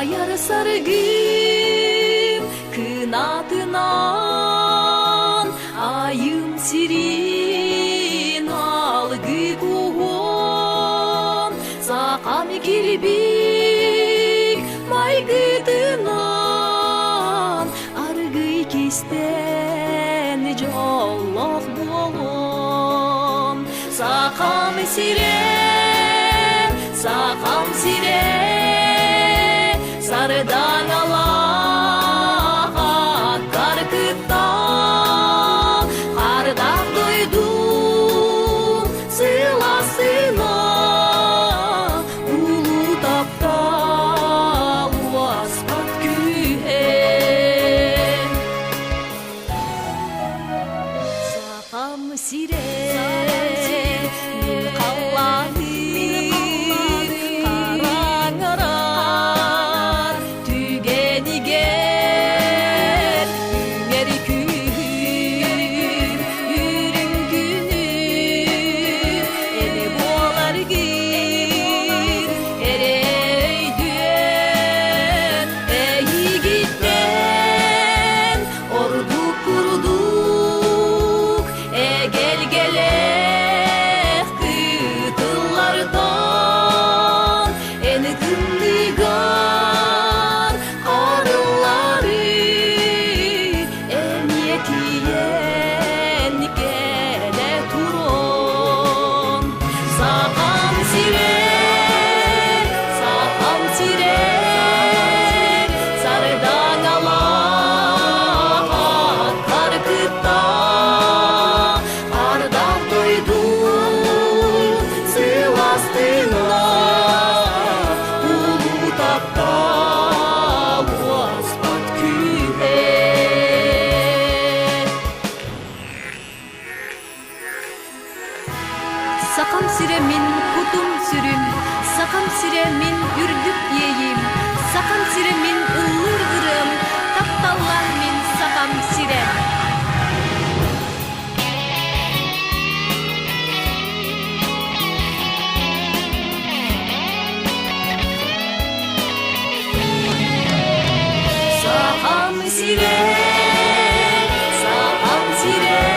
аяр саргым кынатынан айым сирин алгы кугон сакам кирбик майгытынан аргы кистен жоллох болом сакам сире сардан алага каркытта кардак дойдум сыйласына улуу таптал аспат күйен сакам сире Сакам сире мин кутум сүрүм, сакам сире мин үрдүк ейим, сакам сире мин ыллыр ырым, тапталган мин сакам сире. Сакам сире сакам сире